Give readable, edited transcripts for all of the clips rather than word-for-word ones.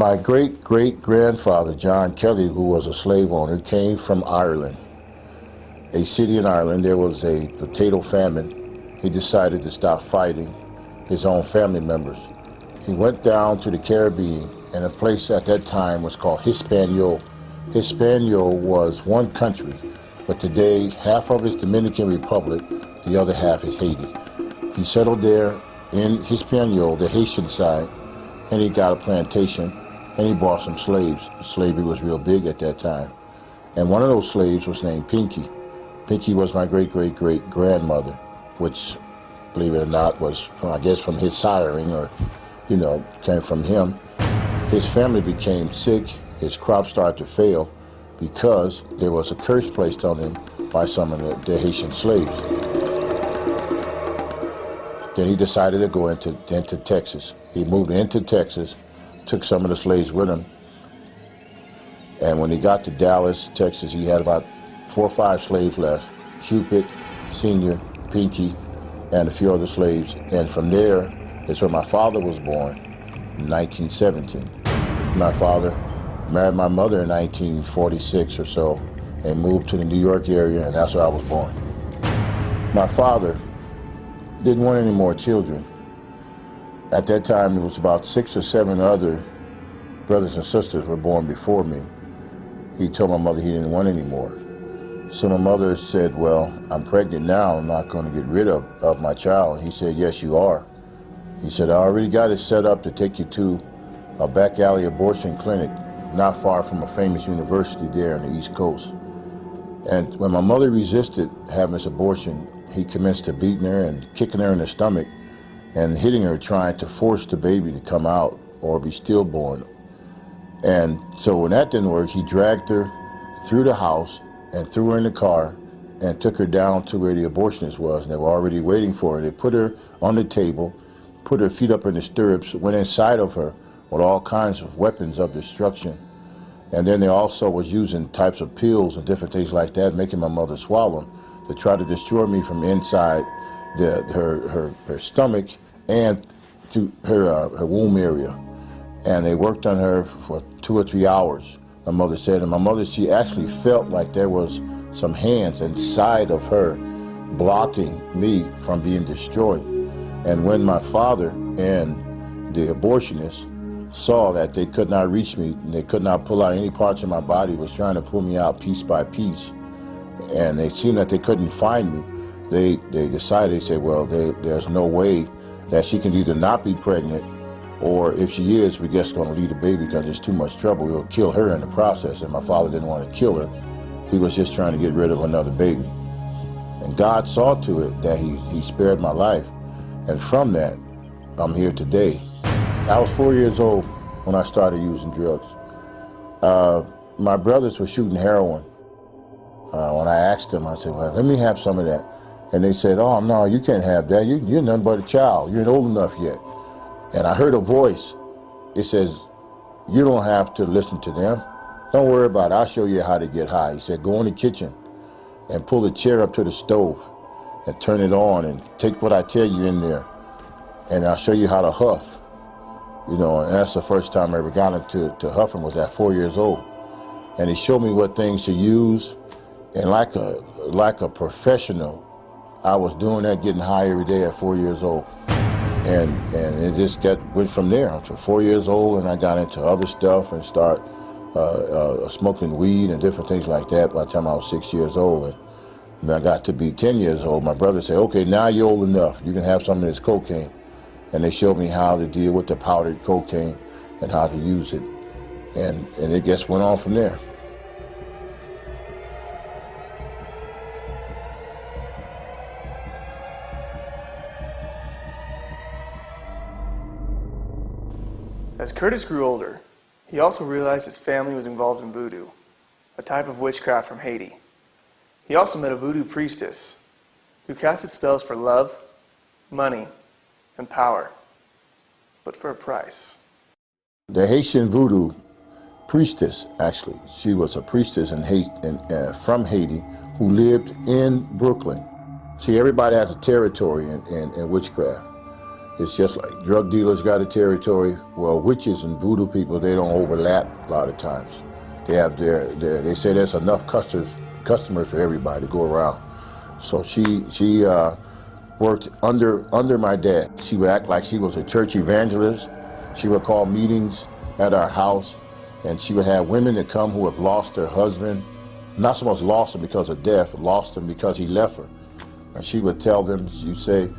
My great-great-grandfather, John Kelley, who was a slave owner, came from Ireland, a city in Ireland. There was a potato famine. He decided to stop fighting his own family members. He went down to the Caribbean, and a place at that time was called Hispaniola. Hispaniola was one country, but today half of it's Dominican Republic, the other half is Haiti. He settled there in Hispaniola, the Haitian side, and he got a plantation, and he bought some slaves. Slavery was real big at that time. And one of those slaves was named Pkpe. Pkpe was my great-great-great-grandmother, which, believe it or not, was, I guess, from his siring, or, you know, came from him. His family became sick. His crops started to fail because there was a curse placed on him by some of the Haitian slaves. Then he decided to go into Texas. He moved into Texas, took some of the slaves with him, and when he got to Dallas, Texas, he had about 4 or 5 slaves left: Cupid, Senior, Pinky, and a few other slaves. And from there is where my father was born in 1917. My father married my mother in 1946 or so and moved to the New York area, and that's where I was born. My father didn't want any more children. At that time, there was about 6 or 7 other brothers and sisters were born before me. He told my mother he didn't want any more. So my mother said, well, I'm pregnant now, I'm not going to get rid of my child. And he said, yes, you are. He said, I already got it set up to take you to a back alley abortion clinic not far from a famous university there on the East Coast. And when my mother resisted having this abortion, he commenced to beating her and kicking her in the stomach and hitting her, trying to force the baby to come out or be stillborn. And so when that didn't work, he dragged her through the house and threw her in the car and took her down to where the abortionist was, and they were already waiting for her. They put her on the table, put her feet up in the stirrups, went inside of her with all kinds of weapons of destruction. And then they also was using types of pills and different things like that, making my mother swallow them, to try to destroy me from inside her stomach and through her womb area. And they worked on her for 2 or 3 hours, my mother said. And my mother, she actually felt like there was some hands inside of her blocking me from being destroyed. And when my father and the abortionist saw that they could not reach me, and they could not pull out any parts of my body, was trying to pull me out piece by piece, and they seen that they couldn't find me, they decided, they said, well, there's no way that she can either not be pregnant, or if she is, we're just going to leave the baby because there's too much trouble. We'll kill her in the process. And my father didn't want to kill her. He was just trying to get rid of another baby. And God saw to it that he spared my life. And from that, I'm here today. I was 4 years old when I started using drugs. My brothers were shooting heroin. When I asked them, I said, well, let me have some of that. And they said, oh, no, you can't have that. You're nothing but a child. You ain't old enough yet. And I heard a voice. It says, you don't have to listen to them. Don't worry about it. I'll show you how to get high. He said, go in the kitchen and pull the chair up to the stove and turn it on and take what I tell you in there. And I'll show you how to huff. You know, and that's the first time I ever got into huffing, was at 4 years old. And he showed me what things to use. And like a professional, I was doing that, getting high every day at 4 years old. And it just went from there. I was 4 years old, and I got into other stuff and start smoking weed and different things like that by the time I was 6 years old. And when I got to be 10 years old, my brother said, okay, now you're old enough. You can have some of this cocaine. And they showed me how to deal with the powdered cocaine and how to use it. And it just went on from there. As Curtis grew older, he also realized his family was involved in voodoo, a type of witchcraft from Haiti. He also met a voodoo priestess who casted spells for love, money, and power, but for a price. The Haitian voodoo priestess, actually, she was a priestess from Haiti who lived in Brooklyn. See, everybody has a territory in witchcraft. It's just like drug dealers got a territory. Well, witches and voodoo people, they don't overlap a lot of times. They have they say there's enough customers for everybody to go around. So she worked under my dad. She would act like she was a church evangelist. She would call meetings at our house, and she would have women that come who have lost their husband, not so much lost him because of death, lost him because he left her. And she would tell them, she'd say,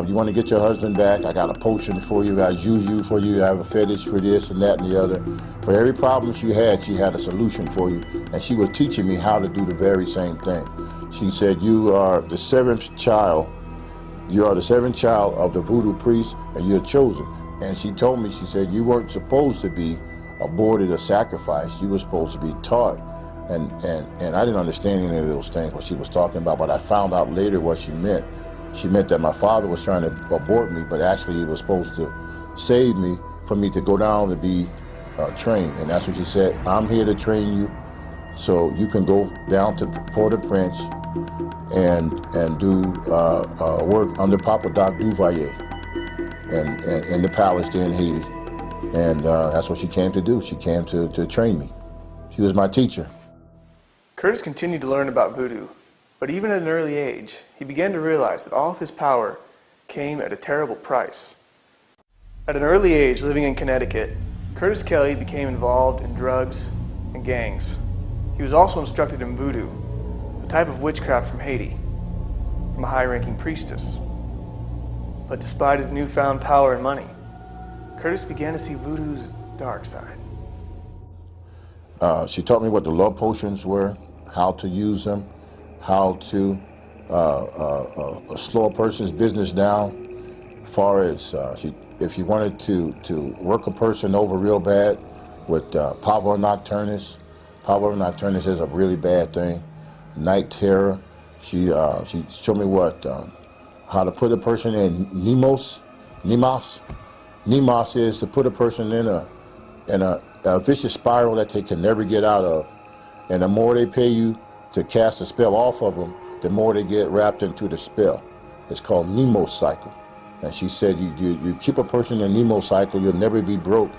you want to get your husband back? I got a potion for you, I got juju for you, I have a fetish for this and that and the other. For every problem she had a solution for you. And she was teaching me how to do the very same thing. She said, you are the seventh child. You are the seventh child of the voodoo priest, and you're chosen. And she told me, she said, you weren't supposed to be aborted or sacrificed. You were supposed to be taught. And I didn't understand any of those things, what she was talking about, but I found out later what she meant. She meant that my father was trying to abort me, but actually he was supposed to save me for me to go down to be trained. And that's what she said. I'm here to train you so you can go down to Port-au-Prince and do work under Papa Doc Duvalier and in the palace there in Haiti. And that's what she came to do. She came to train me. She was my teacher. Curtis continued to learn about voodoo, but even at an early age, he began to realize that all of his power came at a terrible price. At an early age, living in Connecticut, Curtis Kelley became involved in drugs and gangs. He was also instructed in voodoo, a type of witchcraft from Haiti, from a high-ranking priestess. But despite his newfound power and money, Curtis began to see voodoo's dark side. She taught me what the love potions were, how to use them, how to slow a person's business down. As far as if you wanted to work a person over real bad with pavor nocturnus. Pavor nocturnus is a really bad thing. Night terror. She showed me how to put a person in nemas. Nemas is to put a person in a vicious spiral that they can never get out of. And the more they pay you to cast a spell off of them, the more they get wrapped into the spell. It's called Nemo cycle. And she said, you keep a person in Nemo cycle, you'll never be broke,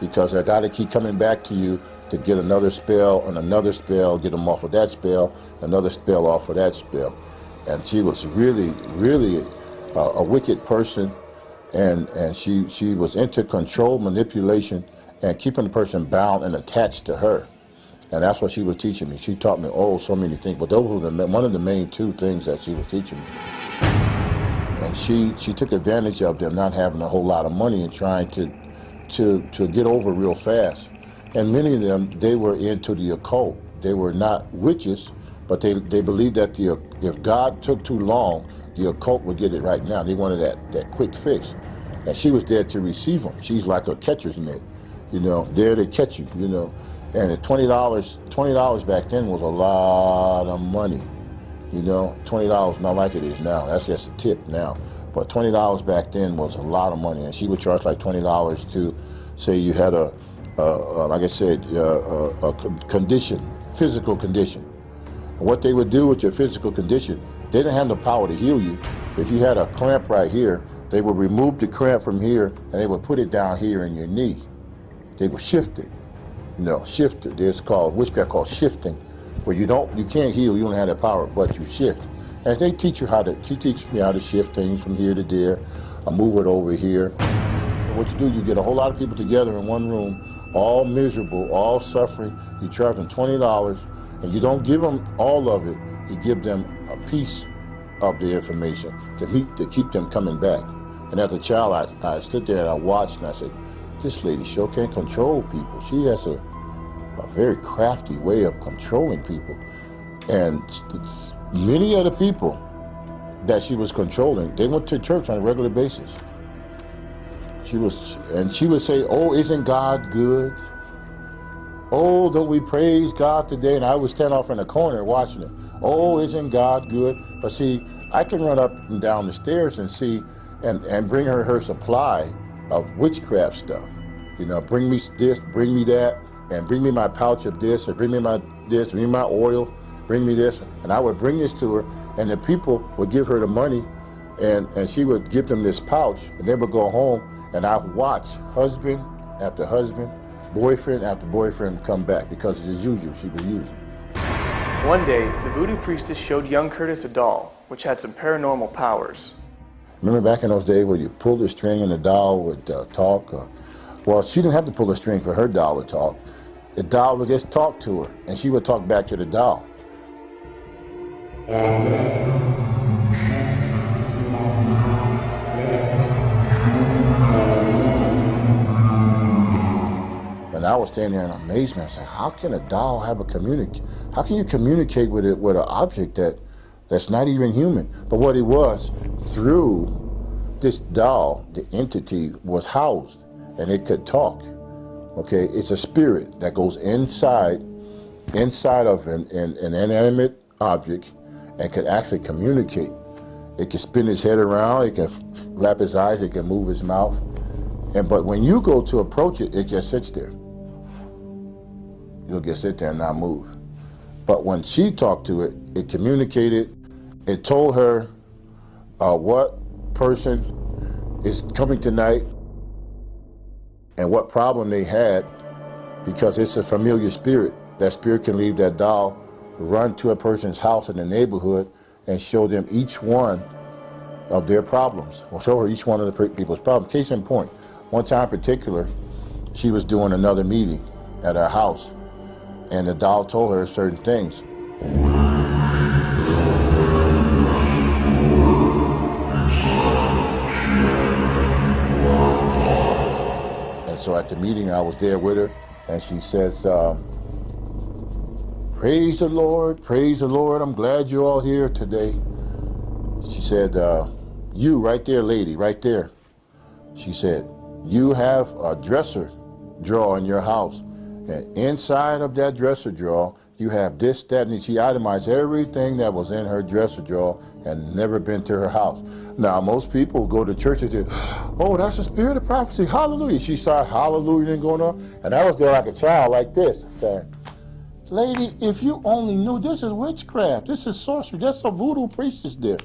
because they got to keep coming back to you to get another spell and another spell, get them off of that spell, another spell off of that spell. And she was really, really a wicked person, and she was into control, manipulation, and keeping the person bound and attached to her. And that's what she was teaching me. She taught me, so many things, but those were one of the main two things that she was teaching me. And she took advantage of them not having a whole lot of money and trying to get over real fast. And many of them, they were into the occult. They were not witches, but they believed that if God took too long, the occult would get it right now. They wanted that quick fix. And she was there to receive them. She's like a catcher's mitt, there to catch you, And at $20 back then was a lot of money, $20 not like it is now. That's just a tip now. But $20 back then was a lot of money, and she would charge like $20 to say you had like I said, a condition, physical condition. And what they would do with your physical condition, they didn't have the power to heal you. If you had a cramp right here, they would remove the cramp from here and they would put it down here in your knee. They would shift it. Shift it. There's witchcraft called shifting, where you can't heal, you don't have that power, but you shift. And they teach you she teaches me how to shift things from here to there. I move it over here. And what you do, you get a whole lot of people together in one room, all miserable, all suffering. You charge them $20, and you don't give them all of it. You give them a piece of the information to keep them coming back. And as a child, I stood there and I watched, and I said, this lady sure can control people. She has a very crafty way of controlling people. And many of the people that she was controlling, they went to church on a regular basis. She would say, isn't God good? Don't we praise God today? And I would stand off in the corner watching it. Isn't God good? But see, I can run up and down the stairs and see and bring her supply of witchcraft stuff. Bring me this, bring me that, and bring me my pouch of this, or bring me bring me my oil, bring me this. And I would bring this to her, and the people would give her the money And she would give them this pouch, and they would go home, and I would watch husband after husband, boyfriend after boyfriend come back, because as usual, she was using. One day, the voodoo priestess showed young Curtis a doll, which had some paranormal powers. Remember back in those days where you pulled the string and the doll would talk? Well, she didn't have to pull the string for her doll to talk. The doll would just talk to her, and she would talk back to the doll. And I was standing there in amazement. I said, how can a doll have how can you communicate with it, with an object that's not even human? But what it was, through this doll, the entity was housed, and it could talk. Okay, it's a spirit that goes inside of an inanimate object and could actually communicate. It can spin his head around, it can flap his eyes, it can move his mouth. But when you go to approach it, it just sits there. You'll just sit there and not move. But when she talked to it, it communicated. It told her what person is coming tonight and what problem they had, because it's a familiar spirit. That spirit can leave that doll, run to a person's house in the neighborhood, and show them each one of their problems, or show her each one of the people's problems. Case in point, one time in particular, she was doing another meeting at her house, and the doll told her certain things. And so at the meeting, I was there with her, and she says, praise the Lord, I'm glad you're all here today. She said, you right there, lady, right there. She said, you have a dresser drawer in your house, and inside of that dresser drawer, you have this, that, and she itemized everything that was in her dresser drawer and never been to her house. Now, most people go to church and say, oh, that's the spirit of prophecy, hallelujah. She started hallelujah and going on, and I was there like a child like this. Okay. Lady, if you only knew, this is witchcraft, this is sorcery, that's a voodoo priestess there.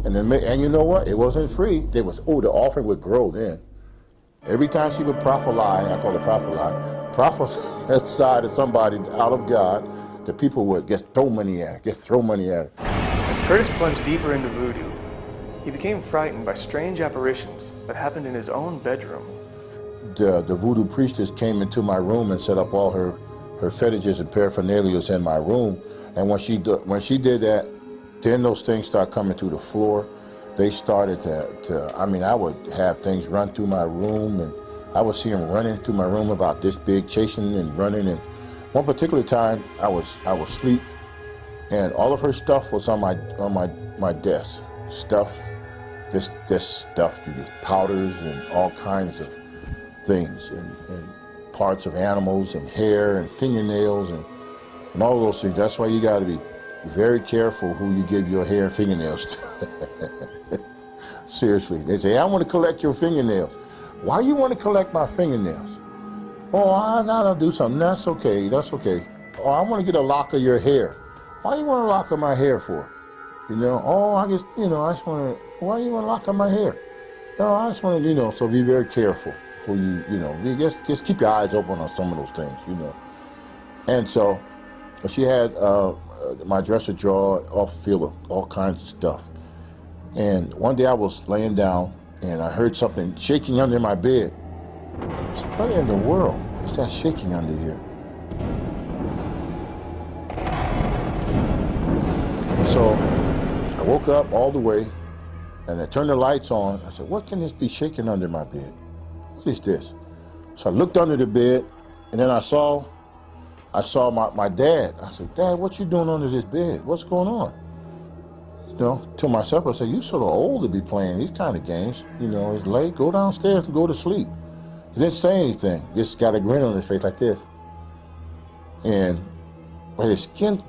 And you know what? It wasn't free. The offering would grow then. Every time she would prophesy, I call it prophesy to somebody out of God, the people would just throw money at her, As Curtis plunged deeper into voodoo, he became frightened by strange apparitions that happened in his own bedroom. The voodoo priestess came into my room and set up all her fetishes and paraphernalia in my room. And when she did that, then those things start coming through the floor. They started I would have things run through my room, and I would see them running through my room about this big, chasing and running. And one particular time, I was asleep, and all of her stuff was on my desk. This stuff, powders and all kinds of things, and parts of animals and hair and fingernails and all those things. That's why you got to be very careful who you give your hair and fingernails to. Seriously. They say, I want to collect your fingernails. Why you want to collect my fingernails? Oh, I gotta do something. That's okay. Oh, I want to get a lock of your hair. Why you want a lock of my hair for? Oh, I just want to, why you want a lock of my hair? No, I just want to, so be very careful who you just keep your eyes open on some of those things, And so she had my dresser drawer all filled with all kinds of stuff. And one day I was laying down and I heard something shaking under my bed. I said, what in the world is that shaking under here? So I woke up all the way and I turned the lights on. I said, what can this be shaking under my bed? What is this? So I looked under the bed, and then I saw my dad. I said, Dad, what you doing under this bed? What's going on? To myself, I said, you sort of old to be playing these kind of games. It's late, go downstairs and go to sleep. He didn't say anything, just got a grin on his face like this. And his skin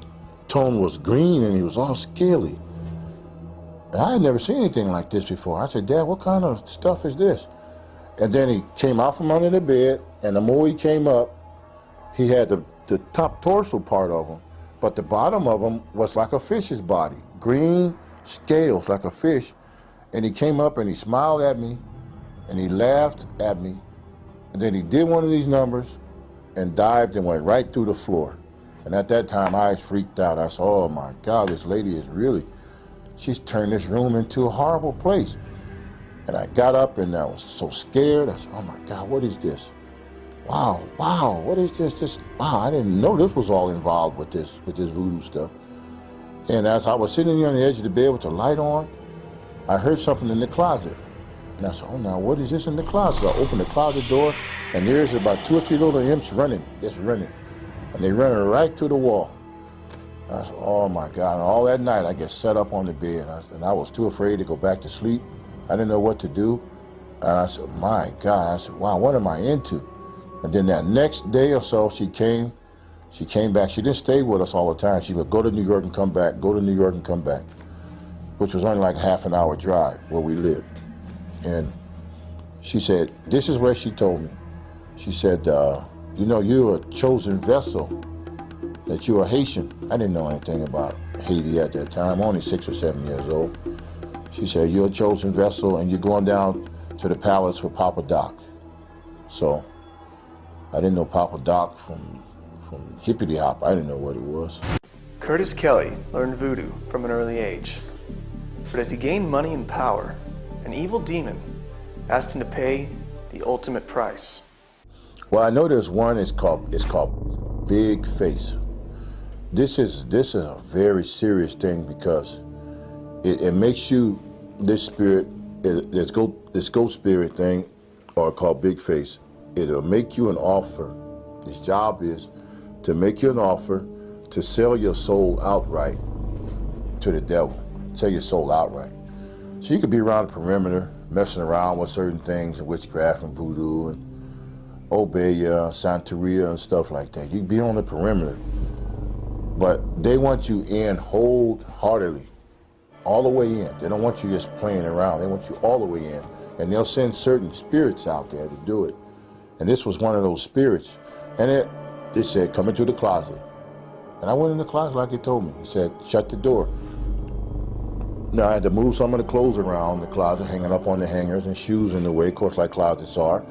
tone was green and he was all scaly. And I had never seen anything like this before. I said, Dad, what kind of stuff is this? And then he came out from under the bed, and the more he came up, he had the top torso part of him, but the bottom of him was like a fish's body. Green scales like a fish, And he came up and he smiled at me, and he laughed at me, and then he did one of these numbers and dived and went right through the floor. And at that time, I freaked out. I said, oh my God, this lady is really, she's turned this room into a horrible place. And I got up and I was so scared. I said, oh my God, what is this? Wow, what is this? Wow, I didn't know this was all involved with this voodoo stuff. And as I was sitting there on the edge of the bed with the light on, I heard something in the closet. And I said, oh, now what is this in the closet? I opened the closet door, and there's about 2 or 3 little imps running, just running. And they ran right through the wall. I said, oh my God. And all that night, I get set up on the bed. And I was too afraid to go back to sleep. I didn't know what to do. And I said, my God. I said, wow, what am I into? And then that next day or so, she came back. She didn't stay with us all the time. She would go to New York and come back, go to New York and come back, which was only like a half-an-hour drive where we lived. And she said, this is what she told me. She said, you know, you're a chosen vessel, that you're a Haitian. I didn't know anything about Haiti at that time, only 6 or 7 years old. She said, you're a chosen vessel and you're going down to the palace for Papa Doc. So I didn't know Papa Doc from Hippity Hop. I didn't know what it was. Curtis Kelley learned voodoo from an early age. But as he gained money and power, an evil demon asked him to pay the ultimate price. Well, I know there's one, it's called Big Face. This is a very serious thing because it makes you, this spirit, this ghost spirit thing, or called Big Face, it'll make you an offer. His job is to make you an offer to sell your soul outright to the devil. Sell your soul outright. So you could be around the perimeter, messing around with certain things, and witchcraft and voodoo and obeya, santeria and stuff like that. You can be on the perimeter. But they want you in wholeheartedly, all the way in. They don't want you just playing around. They want you all the way in. And they'll send certain spirits out there to do it. And this was one of those spirits. And it said, come into the closet. And I went in the closet like it told me. It said, shut the door. Now I had to move some of the clothes around the closet, hanging up on the hangers, and shoes in the way, of course, like closets are.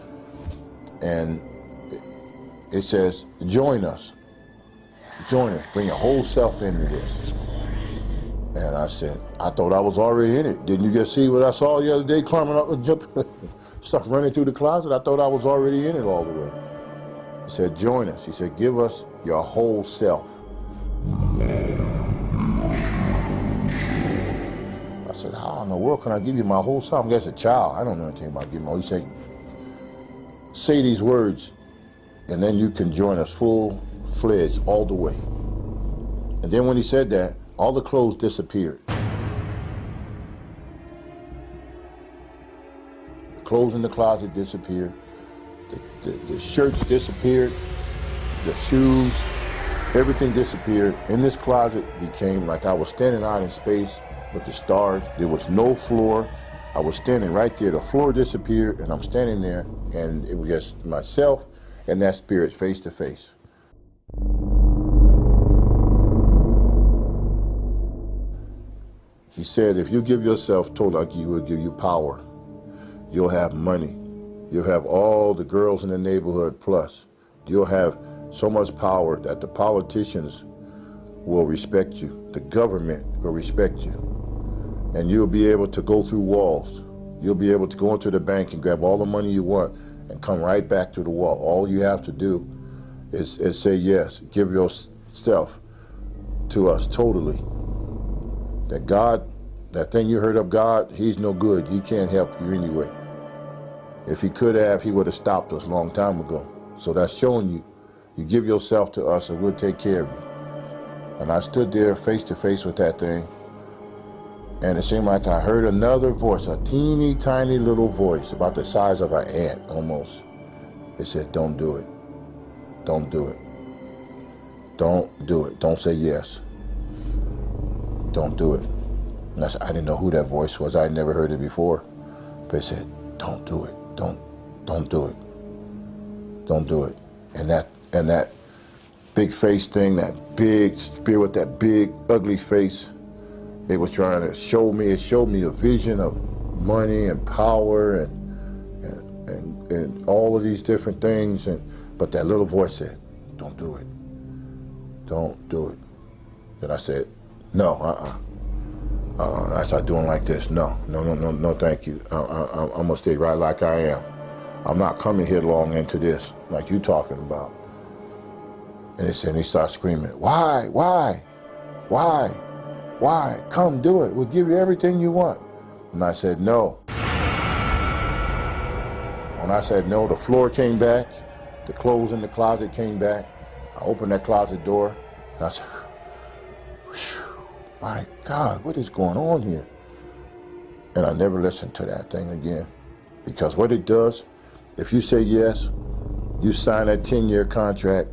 And it says, join us. Join us. Bring your whole self into this. And I said, I thought I was already in it. Didn't you just see what I saw the other day, climbing up and jumping, stuff running through the closet? I thought I was already in it all the way. He said, join us. He said, give us your whole self. I said, how in the world can I give you my whole self? I'm just a child. I don't know anything about giving my whole. He said, say these words, and then you can join us full-fledged all the way. And then when he said that, all the clothes disappeared. The clothes in the closet disappeared. The shirts disappeared. The shoes, everything disappeared. In this closet became like I was standing out in space with the stars. There was no floor. I was standing right there. The floor disappeared, and I'm standing there, and it was just myself and that spirit face to face. He said, if you give yourself totally, he will give you power. You'll have money. You'll have all the girls in the neighborhood plus. You'll have so much power that the politicians will respect you. The government will respect you. And you'll be able to go through walls. You'll be able to go into the bank and grab all the money you want and come right back to the wall. All you have to do is say yes. Give yourself to us totally. That God, that thing you heard of God, he's no good. He can't help you anyway. If he could have, he would have stopped us a long time ago. So that's showing you, you give yourself to us and we'll take care of you. And I stood there face to face with that thing, and it seemed like I heard another voice, a teeny tiny little voice, about the size of an ant almost. It said, don't do it. Don't do it. Don't do it. Don't say yes. Don't do it. And I didn't know who that voice was. I had never heard it before. But it said, don't do it. Don't do it. Don't do it. And that big face thing, that big spirit with that big ugly face, it was trying to show me, it showed me a vision of money and power and all of these different things, but that little voice said, don't do it. Don't do it. Then I said, no, I started doing like this. No, thank you. I'm gonna stay right like I am. I'm not coming headlong into this like you talking about. And he started screaming, why? Come do it. We'll give you everything you want. And I said, no. When I said no, the floor came back, the clothes in the closet came back. I opened that closet door, and I said, my God, what is going on here? And I never listened to that thing again. Because what it does, if you say yes, you sign a 10-year contract,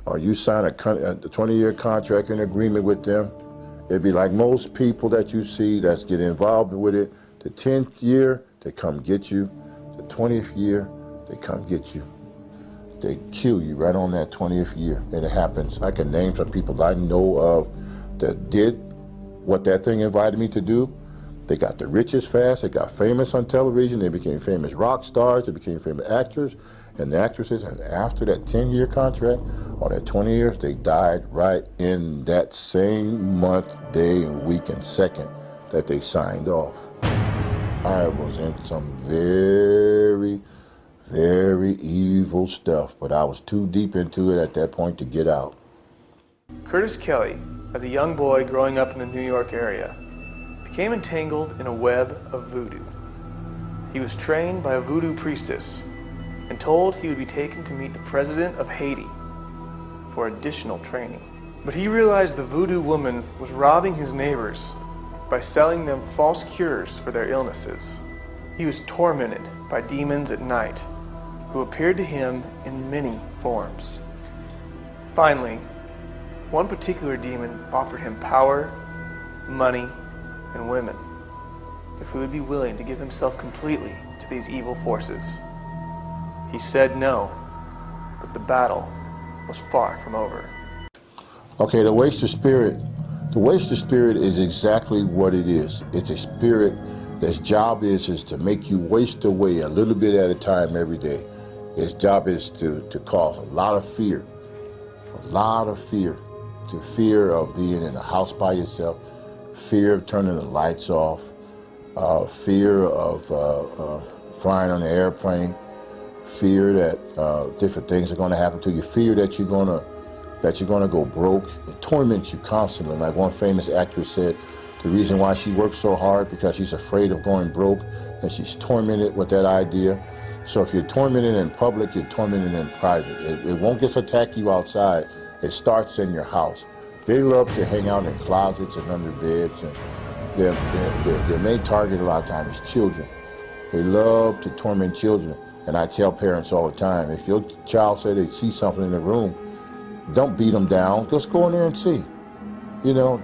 or you sign a 20-year contract and agreement with them, it'd be like most people that you see that's getting involved with it. The 10th year, they come get you. The 20th year, they come get you. They kill you right on that 20th year. And it happens. I can name some people I know of that did what that thing invited me to do. They got the richest fast. They got famous on television. They became famous rock stars. They became famous actors and actresses. And after that 10-year contract or that 20 years, they died right in that same month, day, and week, and second that they signed off. I was in some very, very evil stuff, but I was too deep into it at that point to get out. Curtis Kelley, as a young boy growing up in the New York area, became entangled in a web of voodoo. He was trained by a voodoo priestess and told he would be taken to meet the president of Haiti for additional training. But he realized the voodoo woman was robbing his neighbors by selling them false cures for their illnesses. He was tormented by demons at night who appeared to him in many forms. Finally, one particular demon offered him power, money, and women if he would be willing to give himself completely to these evil forces. He said no, but the battle was far from over. Okay, the waster spirit. The waster spirit is exactly what it is. It's a spirit that's job is to make you waste away a little bit at a time every day. Its job is to cause a lot of fear. To fear of being in a house by yourself, fear of turning the lights off, fear of flying on an airplane, fear that different things are going to happen to you, fear that you're going to go broke. It torments you constantly. Like one famous actress said, the reason why she works so hard because she's afraid of going broke, and she's tormented with that idea. So if you're tormented in public, you're tormented in private. It won't just attack you outside. It starts in your house. They love to hang out in closets and under beds, and their main target a lot of times is children. They love to torment children. And I tell parents all the time, if your child say they see something in the room, don't beat them down. Just go in there and see. You know,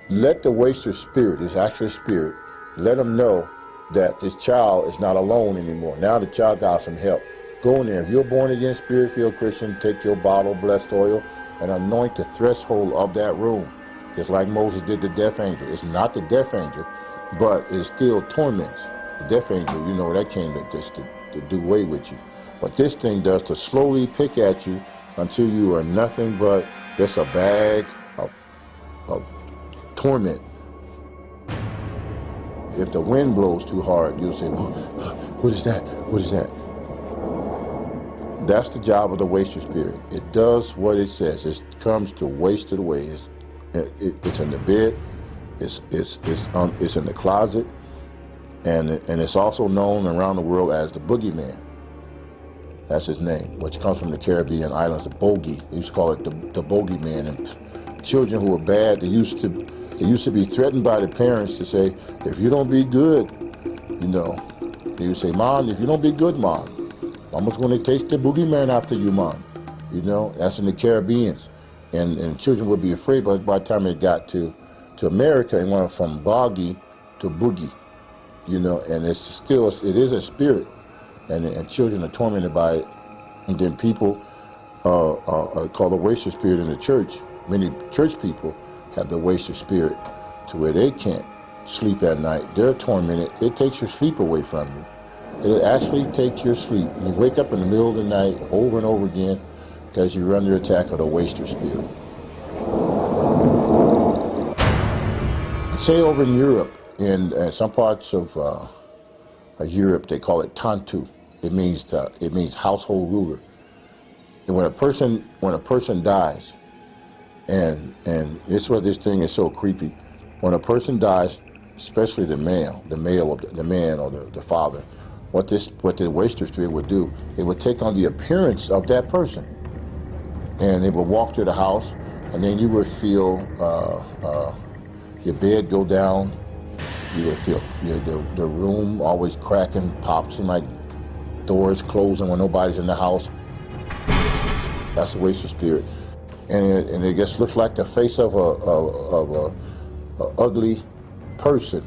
let the waster spirit, this actual spirit, let them know that this child is not alone anymore. Now the child got some help. Go in there. If you're born again, spirit-filled Christian, take your bottle of blessed oil and anoint the threshold of that room. Just like Moses did the death angel. It's not the death angel, but it still torments. The death angel, you know, that came to do away with you. What this thing does to slowly pick at you until you are nothing but just a bag of torment. If the wind blows too hard, you'll say, well, what is that? What is that? That's the job of the waster spirit. It does what it says. It comes to waste it away. It's in the bed. It's in the closet, and it's also known around the world as the boogeyman. That's his name, which comes from the Caribbean islands, the bogey. They used to call it the bogeyman. And children who were bad, they used to be threatened by the parents to say, if you don't be good, you know, they would say, Mom, if you don't be good, Mom, Mama's going to take the boogeyman after you, Mom. You know, that's in the Caribbean. And children would be afraid, but by the time they got to America, it went from boggy to boogie, you know, and it is a spirit, and children are tormented by it. And then people call the waster spirit in the church. Many church people have the waster spirit to where they can't sleep at night. They're tormented. It takes your sleep away from you. It'll actually take your sleep. You wake up in the middle of the night over and over again because you're under attack of the waster spirit. Say over in Europe, in some parts of Europe, they call it tantu. It means household ruler. And when a person dies, and this is where this thing is so creepy. When a person dies, especially the man or the father, what the waster spirit would do, it would take on the appearance of that person, and it would walk through the house, and then you would feel your bed go down. You would feel the room always cracking, pops, and like doors closing when nobody's in the house. That's the waster spirit, and it just looks like the face of a ugly person.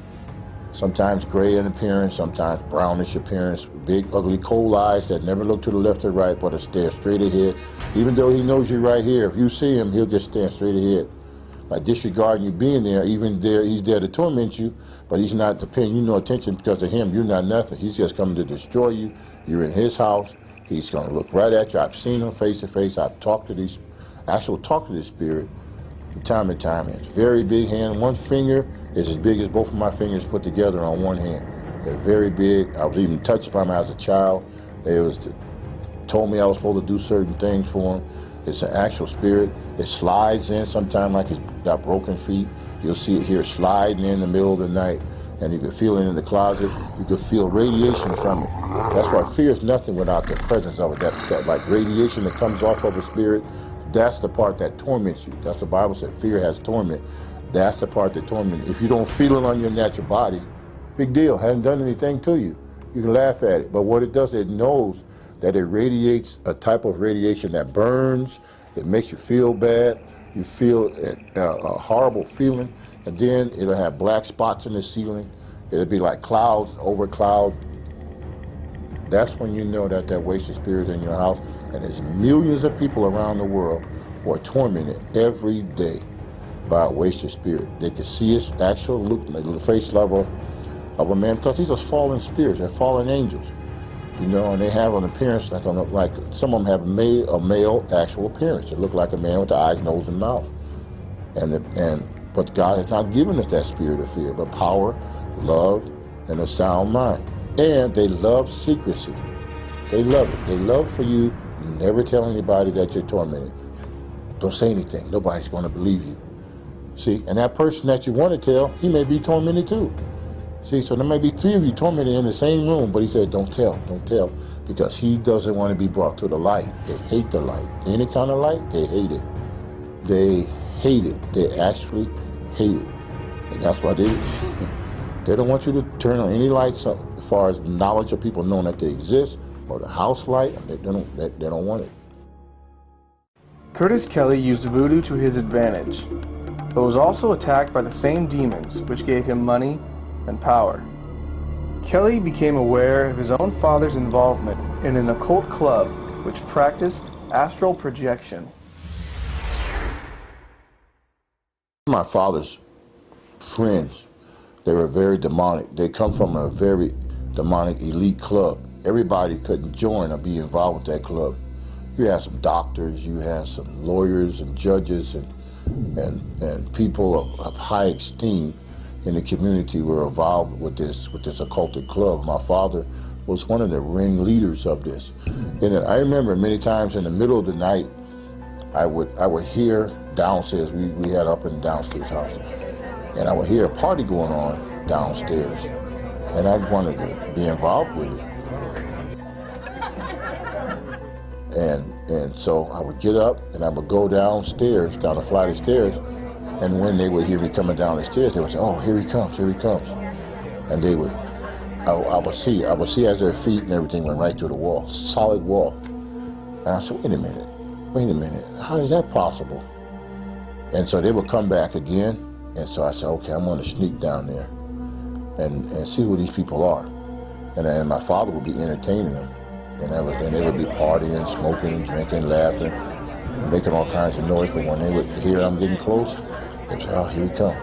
Sometimes gray in appearance, sometimes brownish appearance, big ugly cold eyes that never look to the left or right but stare straight ahead. Even though he knows you right here, if you see him, he'll just stand straight ahead, like disregarding you being there. Even there, he's there to torment you, but he's not paying you no attention because to him, you're not nothing. He's just coming to destroy you. You're in his house. He's going to look right at you. I've seen him face to face. I've talked to this spirit from time to time. He has a very big hand. One finger is as big as both of my fingers put together on one hand. They're very big. I was even touched by him as a child. Told me I was supposed to do certain things for him. It's an actual spirit. It slides in sometimes like it's got broken feet. You'll see it here sliding in the middle of the night, and you can feel it in the closet. You can feel radiation from it. That's why fear is nothing without the presence of it. That like radiation that comes off of a spirit, that's the part that torments you. That's what the Bible said. Fear has torment. That's the part that torments you. If you don't feel it on your natural body, big deal. Hasn't done anything to you. You can laugh at it. But what it does, it knows that it radiates a type of radiation that burns. It makes you feel bad. You feel a horrible feeling. And then it'll have black spots in the ceiling. It'll be like clouds over clouds. That's when you know that waster spirit is in your house. And there's millions of people around the world who are tormented every day by a waster spirit. They can see its actual look, like the face level of a man, because these are fallen spirits, they're fallen angels, you know, and they have an appearance like some of them have a male actual appearance. It look like a man with the eyes, nose, and mouth. But God has not given us that spirit of fear, but power, love, and a sound mind. And they love secrecy. They love it. They love for you never tell anybody that you're tormented. Don't say anything. Nobody's going to believe you. See, and that person that you want to tell, he may be tormented too. See, so there may be three of you tormented in the same room, but he said, don't tell, because he doesn't want to be brought to the light. They hate the light. Any kind of light, they hate it. They hate it. They actually hate it. And that's why they don't want you to turn on any lights up as far as knowledge of people knowing that they exist, or the house light. They don't want it. Curtis Kelley used voodoo to his advantage, but was also attacked by the same demons which gave him money and power. Kelley became aware of his own father's involvement in an occult club which practiced astral projection. My father's friends, they were very demonic. They come from a very demonic elite club. Everybody couldn't join or be involved with that club. You had some doctors, you had some lawyers and judges and people of high esteem in the community were involved with this occultic club. My father was one of the ringleaders of this. And I remember many times in the middle of the night, I would hear downstairs. We had up and downstairs house, and I would hear a party going on downstairs, and I wanted to be involved with it. And so I would get up and I would go downstairs, down the flight of stairs, and when they would hear me coming down the stairs, they would say, "Oh, here he comes, here he comes." And they would, I would see as their feet and everything went right through the wall, solid wall. And I said, wait a minute, how is that possible? And so they would come back again, and so I said, okay, I'm gonna sneak down there and see who these people are. And my father would be entertaining them. And they would be partying, smoking, drinking, laughing, making all kinds of noise. But when they would hear I'm getting close, they'd say, "Oh, here we come."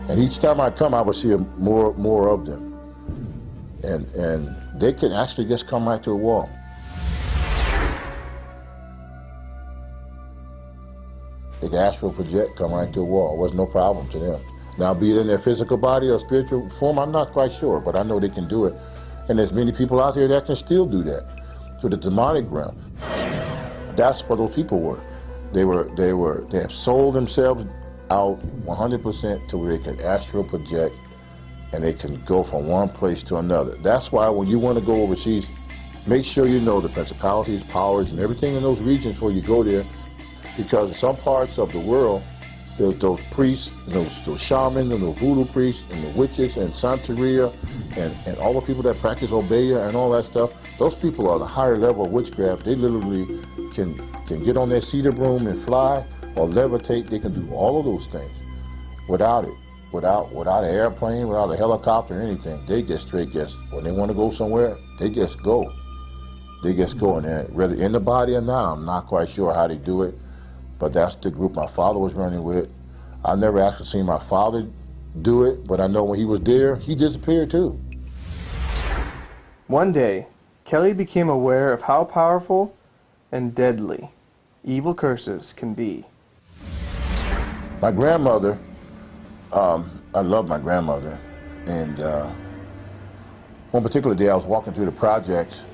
And each time I come, I would see more of them. And they could actually just come right to a wall. They could astral project, come right to a wall. It was no problem to them. Now, be it in their physical body or spiritual form, I'm not quite sure, but I know they can do it. And there's many people out there that can still do that to the demonic realm. That's what those people were. They have sold themselves out 100% to where they can astral project and they can go from one place to another. That's why when you want to go overseas, make sure you know the principalities, powers, and everything in those regions before you go there, because in some parts of the world, those priests, those shamans, and those voodoo priests, and the witches, and Santeria, and all the people that practice Obeya and all that stuff, those people are the higher level of witchcraft. They literally can get on their cedar broom and fly or levitate. They can do all of those things without it, without an airplane, without a helicopter or anything. They just straight when they want to go somewhere, they just go. They just go, and whether in the body or not, I'm not quite sure how they do it. But that's the group my father was running with. I've never actually seen my father do it, but I know when he was there, he disappeared too. One day, Kelley became aware of how powerful and deadly evil curses can be. My grandmother, I love my grandmother, and one particular day I was walking through the projects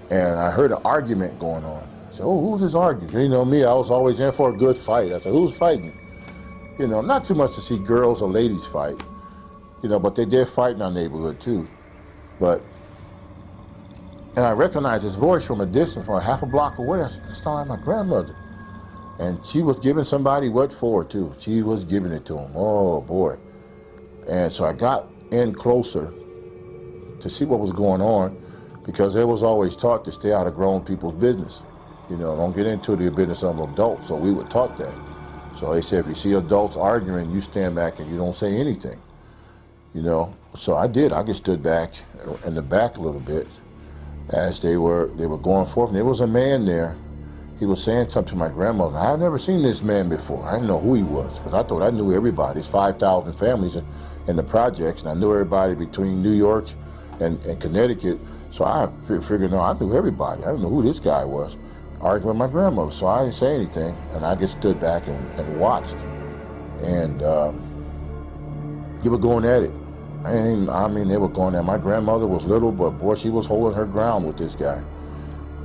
and I heard an argument going on. I said, oh, who's this arguing? You know me, I was always in for a good fight. I said, who's fighting? You know, not too much to see girls or ladies fight, you know, but they did fight in our neighborhood too. And I recognized his voice from a distance, from a half a block away. I said, that's not like my grandmother. And she was giving somebody what for too. She was giving it to him, oh boy. And so I got in closer to see what was going on, because it was always taught to stay out of grown people's business. You know, don't get into the business of adults, so we were taught that. So they said, if you see adults arguing, you stand back and you don't say anything. You know, so I did. I just stood back in the back a little bit as they were going forth. And there was a man there. He was saying something to my grandmother. I had never seen this man before. I didn't know who he was, because I thought I knew everybody. There's 5,000 families in the projects, and I knew everybody between New York and Connecticut. So I figured, no, I knew everybody. I didn't know who this guy was, arguing with my grandmother. So I didn't say anything, and I just stood back and watched. And they were going at it. I mean, they were going at it. My grandmother was little, but boy, she was holding her ground with this guy.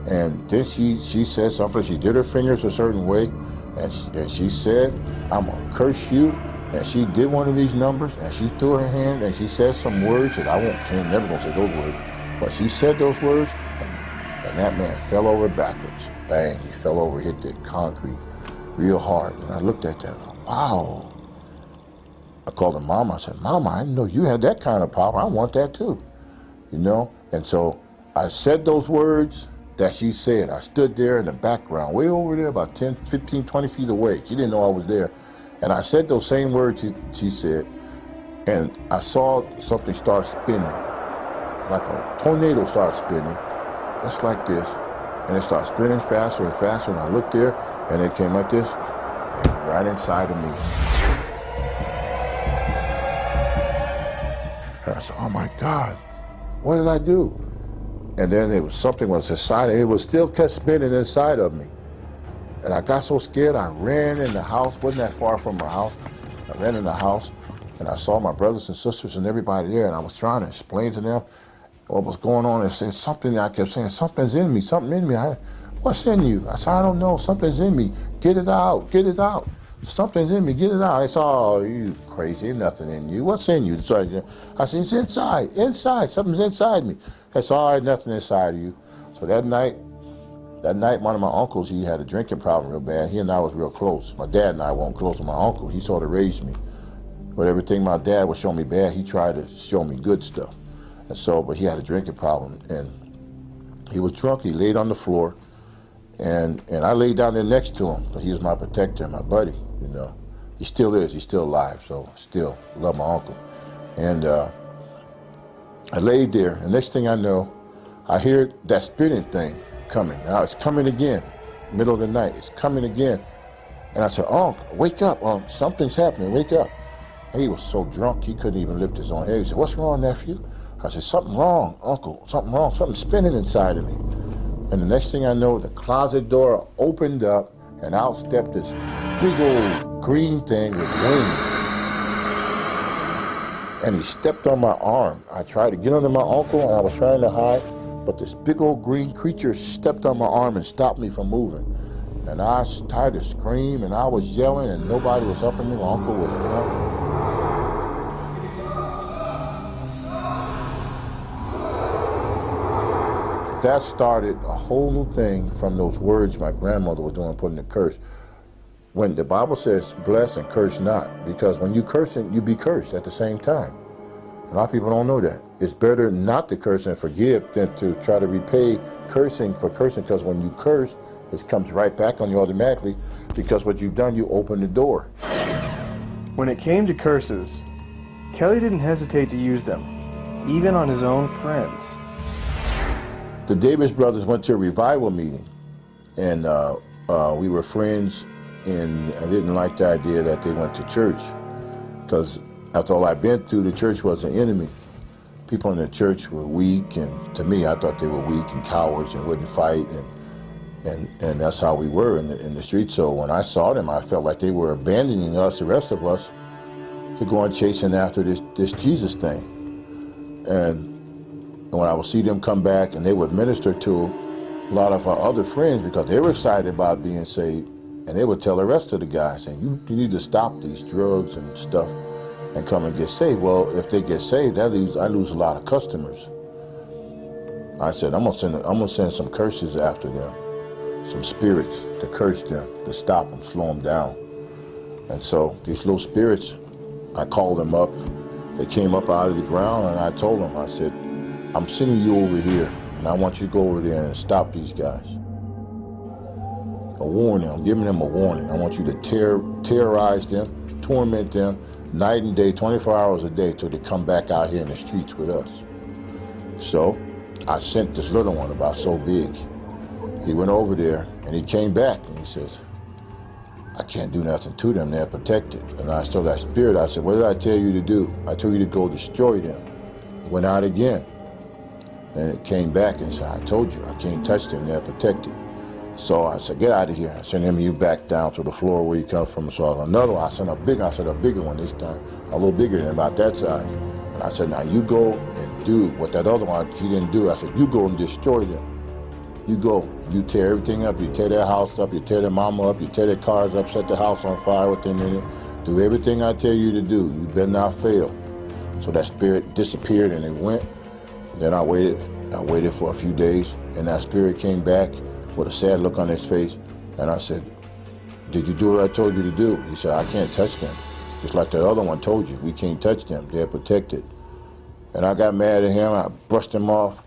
And then she said something. She did her fingers a certain way, and she said, I'm gonna curse you. And she did one of these numbers, and she threw her hand, and she said some words that I can't never gonna say those words. But she said those words, and that man fell over backwards. Bang, he fell over, hit the concrete real hard. And I looked at that, wow. I called her Mama. I said, Mama, I didn't know you had that kind of power. I want that too, you know? And so I said those words that she said. I stood there in the background, way over there, about 10, 15, 20 feet away. She didn't know I was there. And I said those same words she said, and I saw something start spinning. Like a tornado started spinning, just like this. And it started spinning faster and faster, and I looked there, and it came like this, and right inside of me. And I said, oh my God, what did I do? And then it was something was inside, it was still kept spinning inside of me. And I got so scared, I ran in the house, wasn't that far from my house. I ran in the house, and I saw my brothers and sisters and everybody there, and I was trying to explain to them what was going on. And said something, I kept saying, something's in me, something in me. What's in you? I said, I don't know, something's in me. Get it out, get it out. Something's in me, get it out. They said, oh, you crazy, nothing in you. What's in you? So I said, it's inside, something's inside me. That's all right, nothing inside of you. So that night, one of my uncles, he had a drinking problem real bad. He and I was real close. My dad and I weren't close to my uncle. He sort of raised me. But everything my dad was showing me bad, he tried to show me good stuff. And so, but he had a drinking problem, and he was drunk. He laid on the floor, and I laid down there next to him, because he was my protector and my buddy, you know. He still is. He's still alive, so I still love my uncle. And I laid there, and next thing I know, I hear that spinning thing coming. Now it's coming again, middle of the night. It's coming again. And I said, Unc, wake up, Unc. Something's happening, wake up. He was so drunk he couldn't even lift his own head. He said, "What's wrong, nephew?" I said, "Something wrong, uncle, something wrong, something spinning inside of me." And the next thing I know, the closet door opened up and out stepped this big old green thing with wings. And he stepped on my arm. I tried to get under my uncle and I was trying to hide, but this big old green creature stepped on my arm and stopped me from moving. And I started to scream and I was yelling and nobody was up in me. My uncle was drunk. That started a whole new thing from those words my grandmother was doing, putting the curse. When the Bible says bless and curse not, because when you cursing, you be cursed at the same time. A lot of people don't know that. It's better not to curse and forgive than to try to repay cursing for cursing, because when you curse, it comes right back on you automatically, because what you've done, you open the door. When it came to curses, Kelley didn't hesitate to use them, even on his own friends. The Davis brothers went to a revival meeting, and we were friends, and I didn't like the idea that they went to church, because after all I'd been through, the church was an enemy. People in the church were weak, and to me, I thought they were weak and cowards and wouldn't fight, and that's how we were in the street. So when I saw them, I felt like they were abandoning us, the rest of us, to go on chasing after this Jesus thing. And when I would see them come back and they would minister to a lot of our other friends because they were excited about being saved, and they would tell the rest of the guys, saying, you need to stop these drugs and stuff and come and get saved. Well, if they get saved, I lose a lot of customers. I said, I'm gonna send some curses after them, some spirits to curse them, to stop them, slow them down. And so these little spirits, I called them up. They came up out of the ground, and I told them, I said, I'm sending you over here, and I want you to go over there and stop these guys. A warning, I'm giving them a warning. I want you to terrorize them, torment them, night and day, 24 hours a day, till they come back out here in the streets with us. So I sent this little one about so big. He went over there, and he came back, and he says, I can't do nothing to them, they're protected. And I told that spirit, I said, what did I tell you to do? I told you to go destroy them. He went out again. And it came back and said, I told you, I can't touch them, they're protected. So I said, get out of here. I sent him, you back down to the floor where you come from. So another one, I sent a bigger one this time, a little bigger than about that size. And I said, now you go and do what that other one, he didn't do. I said, you go and destroy them. You go, you tear everything up, you tear their house up, you tear their mama up, you tear their cars up, set the house on fire within it. Do everything I tell you to do. You better not fail. So that spirit disappeared and it went. Then I waited for a few days, and that spirit came back with a sad look on his face, and I said, did you do what I told you to do? He said, I can't touch them. Just like that other one told you, we can't touch them, they're protected. And I got mad at him, I brushed him off.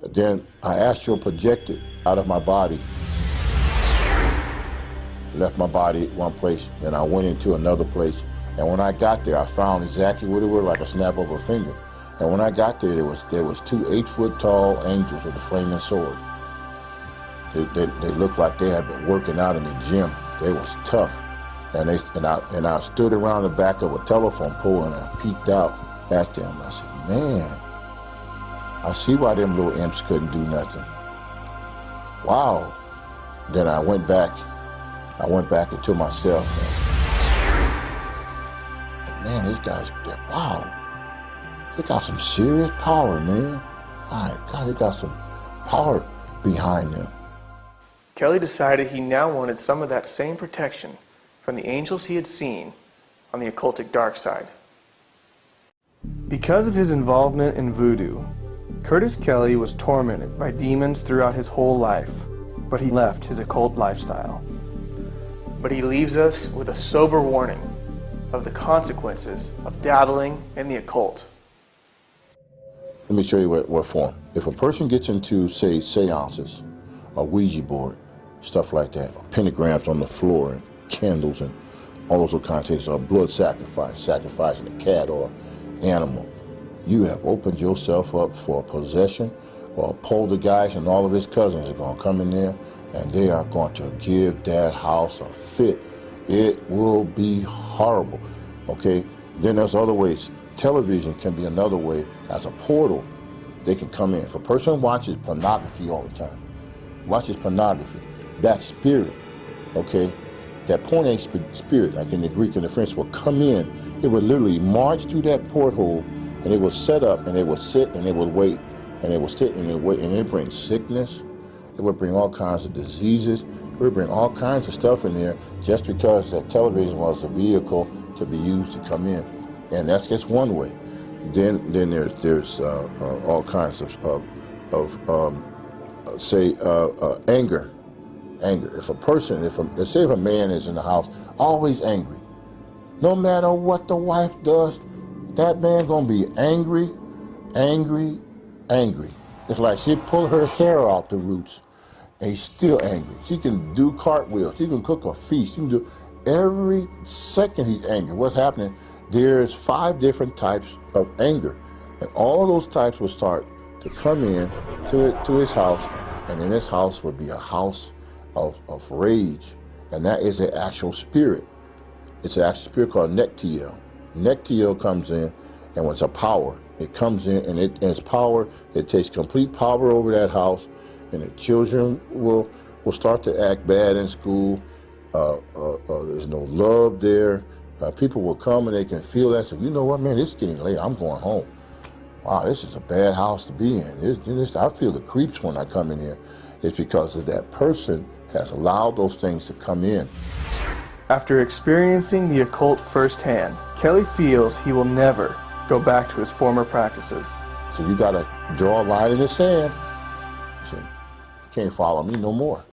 Then I astral projected out of my body. Left my body at one place, then I went into another place. And when I got there, I found exactly what it was, like a snap of a finger. And when I got there, there was 2 8-foot-tall angels with a flaming sword. They looked like they had been working out in the gym. They was tough. And I stood around the back of a telephone pole and I peeked out at them. I said, man, I see why them little imps couldn't do nothing. Wow. Then I went back into myself. And, man, these guys, wow. They got some serious power, man. My God, they got some power behind them. Kelley decided he now wanted some of that same protection from the angels he had seen on the occultic dark side. Because of his involvement in voodoo, Curtis Kelley was tormented by demons throughout his whole life, but he left his occult lifestyle. But he leaves us with a sober warning of the consequences of dabbling in the occult. Let me show you what form. If a person gets into, say, seances, a Ouija board, stuff like that, pentagrams on the floor, and candles, and all those kinds of things, or blood sacrificing a cat or animal, you have opened yourself up for a possession, or a poltergeist, and all of his cousins are going to come in there, and they are going to give that house a fit. It will be horrible, okay? Then there's other ways. Television can be another way. As a portal, they can come in. If a person watches pornography all the time, watches pornography, that spirit, okay, that porn spirit, like in the Greek and the French, will come in. It will literally march through that porthole, and it will set up, and it will sit, and it will wait, and it will sit, and it will wait, and it brings sickness. It will bring all kinds of diseases. It will bring all kinds of stuff in there just because that television was a vehicle to be used to come in. And that's just one way. Then there's all kinds of anger. Anger. If a person, let's say if a man is in the house, always angry, no matter what the wife does, that man gonna be angry, angry, angry. It's like she pull her hair out the roots, and he's still angry. She can do cartwheels. She can cook a feast. She can do every second he's angry. What's happening? There's 5 different types of anger, and all of those types will start to come in to his house, and in his house would be a house of rage, and that is an actual spirit. It's an actual spirit called Nektiel. Nektiel comes in, and it's a power. It comes in, and its power, it takes complete power over that house, and the children will start to act bad in school. There's no love there. People will come and they can feel that. So, you know what, man, it's getting late. I'm going home. Wow, this is a bad house to be in. I feel the creeps when I come in here. It's because of that person has allowed those things to come in. After experiencing the occult firsthand, Kelley feels he will never go back to his former practices. So you got to draw a line in the sand. See, you can't follow me no more.